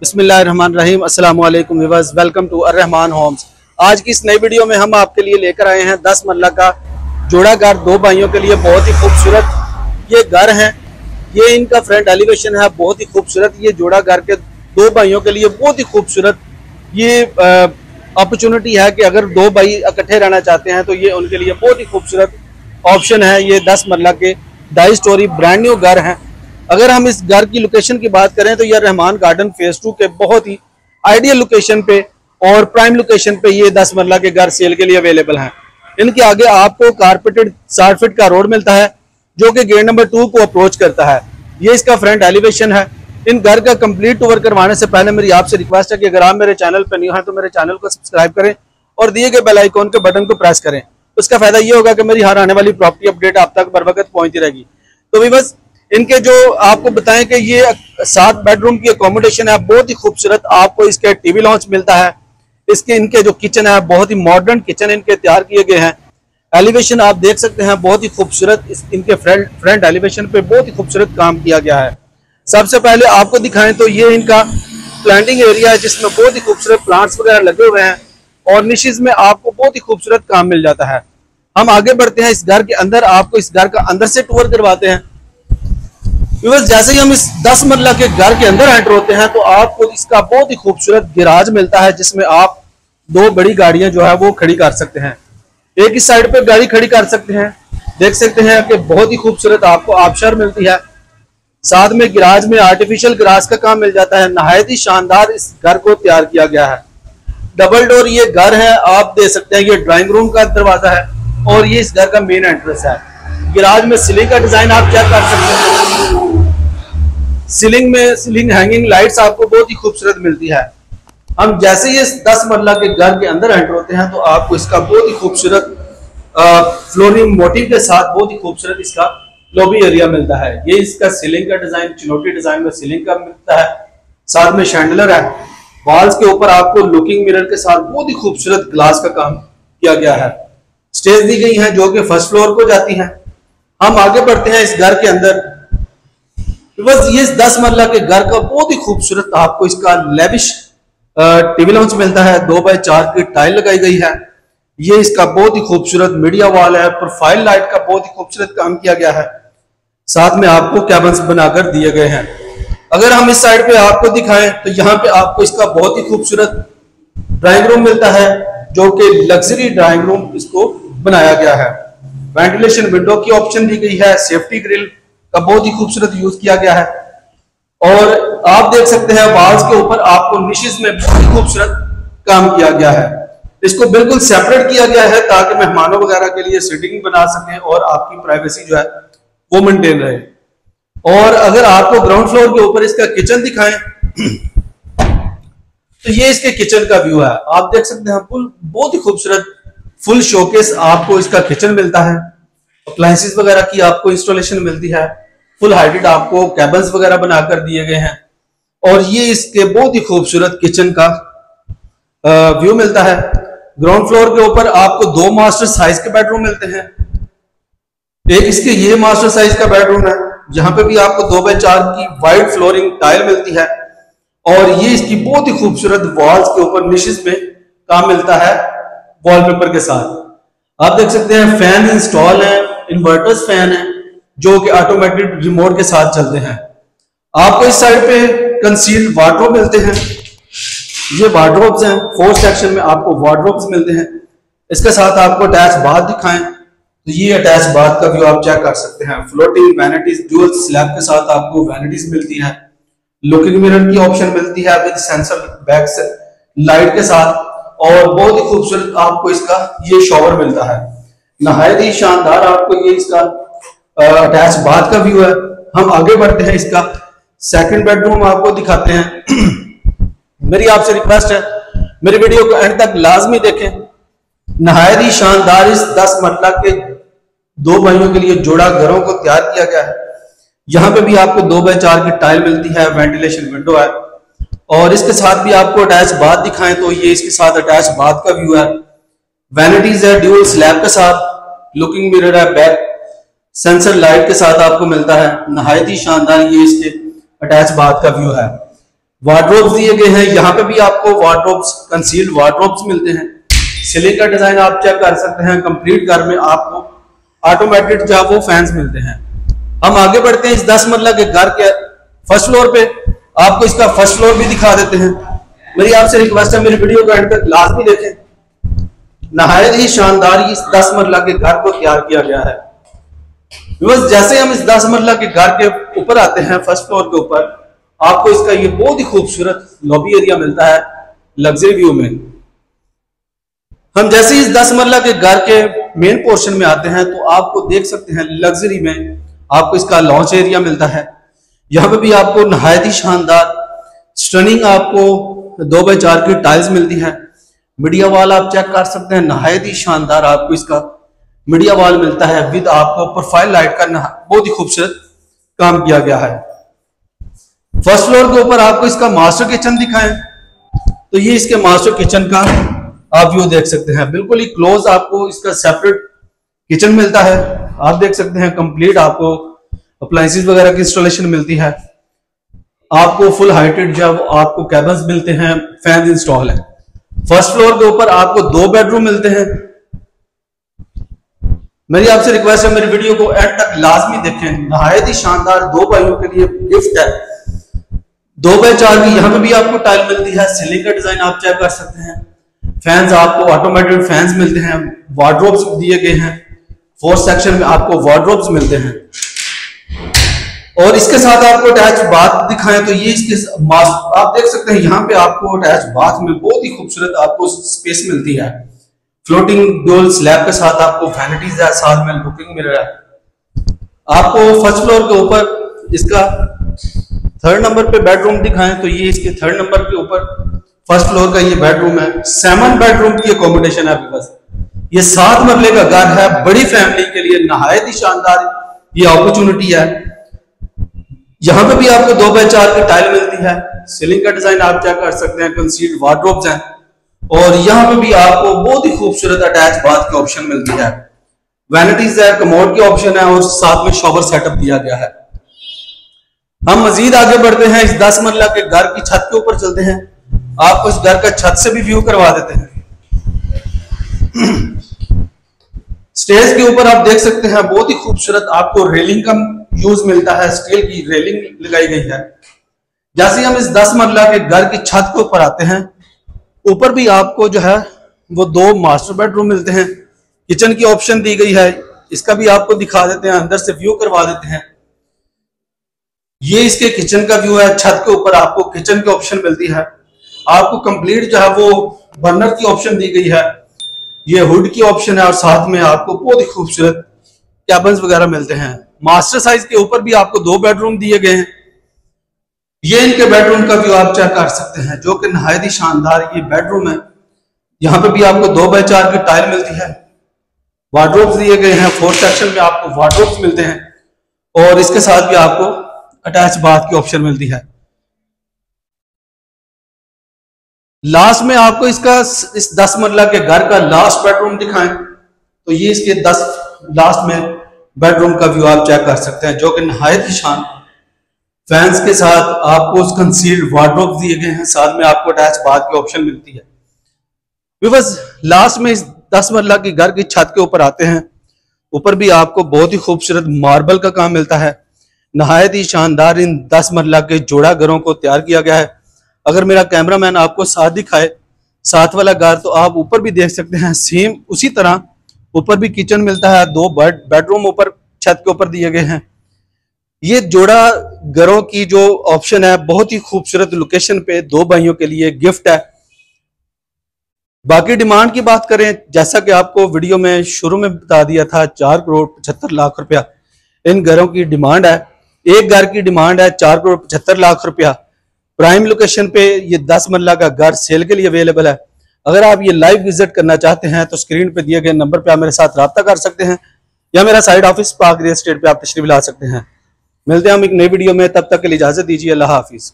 बिस्मिल्लाहिर्रहमानिर्रहीम। अस्सलाम वालेकुम व्यूअर्स, वेलकम टू अर्रहमान होम्स। आज की इस नई वीडियो में हम आपके लिए लेकर आए हैं 10 मरला का जोड़ा घर, दो भाइयों के लिए बहुत ही खूबसूरत ये घर है। ये इनका फ्रंट एलिवेशन है, बहुत ही खूबसूरत। ये जोड़ा घर के दो भाइयों के लिए बहुत ही खूबसूरत ये अपॉर्चुनिटी है कि अगर दो भाई इकट्ठे रहना चाहते हैं तो ये उनके लिए बहुत ही खूबसूरत ऑप्शन है। ये 10 मरला के 2.5 स्टोरी ब्रांड न्यू घर हैं। अगर हम इस घर की लोकेशन की बात करें तो यह रहमान गार्डन फेज 2 के बहुत ही आइडियल लोकेशन पे और प्राइम लोकेशन पे ये 10 मरला के घर सेल के लिए अवेलेबल हैं। इनके आगे आपको कारपेटेड 60 फीट का रोड मिलता है जो कि गेट नंबर 2 को अप्रोच करता है। ये इसका फ्रंट एलिवेशन है। इन घर का कंप्लीट टूर करवाने से पहले मेरी आपसे रिक्वेस्ट है कि अगर आप मेरे चैनल पर न्यू हैं तो मेरे चैनल को सब्सक्राइब करें और दिए गए बेल आइकॉन के बटन को प्रेस करें। उसका फायदा ये होगा कि मेरी हर आने वाली प्रॉपर्टी अपडेट आप तक बर वक्त पहुंचती रहेगी। तो भी बस इनके जो आपको बताएं कि ये 7 बेडरूम की अकोमोडेशन है, बहुत ही खूबसूरत। आपको इसके टीवी लॉन्च मिलता है। इसके इनके जो किचन है, बहुत ही मॉडर्न किचन इनके तैयार किए गए हैं। एलिवेशन आप देख सकते हैं, बहुत ही खूबसूरत। इनके फ्रंट एलिवेशन पे बहुत ही खूबसूरत काम किया गया है। सबसे पहले आपको दिखाएं तो ये इनका प्लांटिंग एरिया है जिसमें बहुत ही खूबसूरत प्लांट्स वगैरह लगे हुए हैं और निशेज में आपको बहुत ही खूबसूरत काम मिल जाता है। हम आगे बढ़ते हैं इस घर के अंदर, आपको इस घर का अंदर से टूर करवाते हैं। जैसे ही हम इस 10 मरला के घर के अंदर एंटर होते हैं तो आपको इसका बहुत ही खूबसूरत गैराज मिलता है जिसमें आप 2 बड़ी गाड़ियां जो है वो खड़ी कर सकते हैं। एक इस साइड पे गाड़ी खड़ी कर सकते हैं। देख सकते हैं कि बहुत ही खूबसूरत आपको आबशार मिलती है। साथ में गैराज में आर्टिफिशियल ग्रास का काम मिल जाता है। नहायत ही शानदार इस घर को तैयार किया गया है। डबल डोर ये घर है, आप देख सकते हैं। ये ड्राइंग रूम का दरवाजा है और ये इस घर का मेन एंट्रेंस है। गैराज में सीलिंग का डिजाइन आप क्या कर सकते हैं। सीलिंग हैंगिंग लाइट्स आपको बहुत ही खूबसूरत मिलती है। हम जैसे ही इस 10 मरला के घर के अंदर एंटर होते हैं तो आपको इसका बहुत ही खूबसूरत फ्लोरिंग मोटिव के साथ बहुत ही खूबसूरत इसका लॉबी एरिया मिलता है। ये इसका सीलिंग का डिजाइन चिनोटी डिजाइन में सीलिंग का मिलता है। साथ में शैंडलर है। वॉल्स के ऊपर आपको लुकिंग मिरर के साथ बहुत ही खूबसूरत ग्लास का काम किया गया है। स्टेज दी गई है जो कि फर्स्ट फ्लोर को जाती है। हम आगे बढ़ते हैं इस घर के अंदर। बस ये 10 मरला के घर का बहुत ही खूबसूरत आपको इसका लेविश टीवी लॉन्च मिलता है। 2x4 की टाइल लगाई गई है। ये इसका बहुत ही खूबसूरत मीडिया वॉल है। प्रोफाइल लाइट का बहुत ही खूबसूरत काम किया गया है। साथ में आपको कैबिन्स बनाकर दिए गए हैं। अगर हम इस साइड पे आपको दिखाएं तो यहाँ पे आपको इसका बहुत ही खूबसूरत ड्राइंग रूम मिलता है जो कि लग्जरी ड्राइंग रूम इसको बनाया गया है। वेंटिलेशन विंडो की ऑप्शन दी गई है। सेफ्टी ग्रिल का बहुत ही खूबसूरत यूज किया गया है। और आप देख सकते हैं वॉल्स के ऊपर आपको निशेज में बहुत ही खूबसूरत काम किया गया है। इसको बिल्कुल सेपरेट किया गया है ताकि मेहमानों वगैरह के लिए सीटिंग बना सकें और आपकी प्राइवेसी जो है वो मेंटेन रहे। और अगर आपको ग्राउंड फ्लोर के ऊपर इसका किचन दिखाएं तो ये इसके किचन का व्यू है। आप देख सकते हैं बहुत ही खूबसूरत फुल शोकेस आपको इसका किचन मिलता है। अप्लायंसेस वगैरह की आपको इंस्टॉलेशन मिलती है। फुल हाइटेड आपको कैबिन्स वगैरह बनाकर दिए गए हैं। और ये इसके बहुत ही खूबसूरत किचन का व्यू मिलता है। ग्राउंड फ्लोर के ऊपर आपको 2 मास्टर साइज के बेडरूम मिलते हैं। एक इसके ये मास्टर साइज का बेडरूम है जहां पे भी आपको 2x4 की वाइड फ्लोरिंग टाइल मिलती है। और ये इसकी बहुत ही खूबसूरत वॉल्स के ऊपर निशेज में काम मिलता है वॉलपेपर के साथ। आप देख सकते हैं फैन इंस्टॉल है। इन्वर्टर्स फैन है जो कि ऑटोमेटिक रिमोट के साथ चलते हैं। आपको इस साइड पे कंसील्ड वार्डरोब मिलते हैं। ये वार्डरोब्स हैं। 4 सेक्शन में आपको वार्डरोब्स मिलते हैं। इसके साथ आपको अटैच बाथ दिखाएं तो ये अटैच बाथ का व्यू आप चेक कर सकते हैं। फ्लोटिंग वैनिटीज ड्यूअल स्लैब के साथ आपको वैनिटीज मिलती है। लुकिंग मिरर की ऑप्शन मिलती है विद सेंसर बैक से लाइट के साथ। और बहुत ही खूबसूरत आपको इसका ये शॉवर मिलता है। नहायत ही शानदार आपको ये इसका अटैच बाथ का व्यू है। हम आगे बढ़ते हैं, इसका सेकंड बेडरूम आपको दिखाते हैं। मेरी आपसे रिक्वेस्ट है मेरी वीडियो को एंड तक लाजमी देखें। नहायत ही शानदार इस 10 मरला के 2 भाइयों के लिए जोड़ा घरों को तैयार किया गया है। यहाँ पे भी आपको 2x4 की टाइल मिलती है। वेंटिलेशन विंडो है। और इसके साथ भी आपको अटैच बाथ दिखाएं तो ये इसके साथ अटैच बाथ का व्यू है। वैनिटीज है ड्यूअल स्लैब के साथ। लुकिंग मिरर है। बैक सेंसर लाइट के साथ आपको मिलता है। नहायत ही शानदार ये इसके अटैच बाथ का व्यू है। वार्डरोब्स दिए गए हैं। यहाँ पे भी आपको वार्डरोब्स, कंसील्ड वार्डरोब्स मिलते हैं। सीलिंग का डिजाइन आप चेक कर सकते हैं। कंप्लीट घर में आपको ऑटोमेटेड जो वो फैंस मिलते हैं। हम आगे बढ़ते हैं। इस 10 मंजिला के घर के फर्स्ट फ्लोर पे आपको इसका फर्स्ट फ्लोर भी दिखा देते हैं। मेरी आपसे रिक्वेस्ट है, मेरी वीडियो को एंड तक लाजमी देखें। नहायत ही शानदार इस 10 मंजिला के घर को तैयार किया गया है। बस जैसे हम इस 10 मंजिला के घर के ऊपर आते हैं, फर्स्ट फ्लोर के ऊपर आपको इसका ये बहुत ही खूबसूरत लॉबी एरिया मिलता है लग्जरी व्यू में। हम जैसे इस 10 मंजिला के घर के मेन पोर्शन में आते हैं तो आपको देख सकते हैं लग्जरी में आपको इसका लॉन्च एरिया मिलता है। यहाँ पे भी आपको नहायत ही शानदार स्टनिंग आपको 2x4 की टाइल्स मिलती है। मीडिया वॉल आप चेक कर सकते हैं, नहायत ही शानदार आपको इसका मीडिया वॉल मिलता है विद आपको प्रोफाइल लाइट का बहुत ही खूबसूरत काम किया गया है। फर्स्ट फ्लोर के ऊपर आपको इसका मास्टर किचन दिखाएं तो ये इसके मास्टर किचन का आप व्यू देख सकते हैं। बिल्कुल ही क्लोज आपको इसका सेपरेट किचन मिलता है। आप देख सकते हैं कंप्लीट आपको अप्लायंसेस वगैरह की इंस्टॉलेशन मिलती है। आपको फुल हाइटेड जब आपको कैबिन्स मिलते हैं, फैन इंस्टॉल है। फर्स्ट फ्लोर के ऊपर आपको 2 बेडरूम मिलते हैं। मेरी आपसे रिक्वेस्ट है, मेरी वीडियो को एंड तक लाजमी देखें। नहायत ही शानदार 2 भाइयों के लिए गिफ्ट है। 2x4 की यहाँ पे भी आपको टाइल मिलती है। सीलिंग का डिजाइन आप चेक कर सकते हैं। फैंस आपको ऑटोमेटेड फैंस मिलते हैं। वार्डरोब्स दिए गए हैं। 4th सेक्शन में आपको वार्डरोब्स मिलते हैं। और इसके साथ आपको अटैच बाथ दिखाएं तो ये इसके आप देख सकते हैं यहाँ पे आपको अटैच बाथ में बहुत ही खूबसूरत आपको स्पेस मिलती है। फ्लोटिंग डोल स्लैब के साथ आपको वैनिटीज है, साथ में लुकिंग मिरर है। आपको फर्स्ट फ्लोर के ऊपर इसका 3rd नंबर पे बेडरूम दिखाएं तो ये इसके 3rd नंबर के ऊपर फर्स्ट फ्लोर का ये बेडरूम है। 7 बेडरूम की अकोमोडेशन है। बस ये 7 मरले का घर है। बड़ी फैमिली के लिए नहायत ही शानदार ये अपॉर्चुनिटी है। यहाँ पे भी आपको 2x4 की टाइल मिलती है। सीलिंग का डिजाइन आप चेक कर सकते हैं। कंसील्ड वार्डरोब्स हैं और यहाँ पे भी आपको बहुत ही खूबसूरत अटैच बाथ की ऑप्शन मिलती है। वैनिटीज है, कमोड की ऑप्शन है और साथ में शॉवर सेटअप दिया गया है। हम मजीद आगे बढ़ते हैं। इस 10 मंजिला के घर की छत के ऊपर चलते हैं। आपको इस घर का छत से भी व्यू करवा देते हैं। स्टेज के ऊपर आप देख सकते हैं बहुत ही खूबसूरत आपको रेलिंग का यूज मिलता है। स्टील की रेलिंग लगाई गई है। जैसे हम इस 10 मंजिला के घर की छत के ऊपर आते हैं, ऊपर भी आपको जो है वो 2 मास्टर बेडरूम मिलते हैं। किचन की ऑप्शन दी गई है। इसका भी आपको दिखा देते हैं, अंदर से व्यू करवा देते हैं। ये इसके किचन का व्यू है। छत के ऊपर आपको किचन की ऑप्शन मिलती है। आपको कंप्लीट जो है वो बर्नर की ऑप्शन दी गई है। ये हुड की ऑप्शन है और साथ में आपको बहुत ही खूबसूरत कैबिन्स वगैरह मिलते हैं। मास्टर साइज के ऊपर भी आपको 2 बेडरूम दिए गए हैं। ये इनके बेडरूम का व्यू आप चेक कर सकते हैं जो कि नहायत ही शानदार ये बेडरूम है। यहाँ पे भी आपको 2x4 की टाइल मिलती है। वार्डरोब्स दिए गए हैं। 4th सेक्शन में आपको वार्डरोब्स मिलते हैं और इसके साथ भी आपको अटैच बाथ की ऑप्शन मिलती है। लास्ट में आपको इसका इस 10 मंजिला के घर का लास्ट बेडरूम दिखाएं तो ये इसके लास्ट में बेडरूम का व्यू आप चेक कर सकते हैं जो कि नहायत ही शान फैंस के साथ आपको कंसील्ड वार्डरोब दिए गए हैं। साथ में आपको अटैच बाथ की ऑप्शन मिलती है। बस लास्ट में इस 10 मंजिला की घर की छत के ऊपर आते हैं। ऊपर भी आपको बहुत ही खूबसूरत मार्बल का काम मिलता है। नहायत ही शानदार इन 10 मंजिला के जोड़ा घरों को तैयार किया गया है। अगर मेरा कैमरामैन आपको साथ दिखाए साथ वाला घर तो आप ऊपर भी देख सकते हैं। सेम उसी तरह ऊपर भी किचन मिलता है। 2 बेडरूम ऊपर छत के ऊपर दिए गए हैं। ये जोड़ा घरों की जो ऑप्शन है बहुत ही खूबसूरत लोकेशन पे 2 भाइयों के लिए गिफ्ट है। बाकी डिमांड की बात करें, जैसा कि आपको वीडियो में शुरू में बता दिया था, 4,75,00,000 रुपया इन घरों की डिमांड है। एक घर की डिमांड है 4,75,00,000 रुपया। प्राइम लोकेशन पे ये 10 मंजिला का घर सेल के लिए अवेलेबल है। अगर आप ये लाइव विजिट करना चाहते हैं तो स्क्रीन पे दिए गए नंबर पे आप मेरे साथ रब्ता कर सकते हैं या मेरा side office park real estate पे आप तशरीफ ला सकते हैं। मिलते हैं हम एक नई वीडियो में, तब तक के लिए इजाजत दीजिए। अल्लाह हाफिज।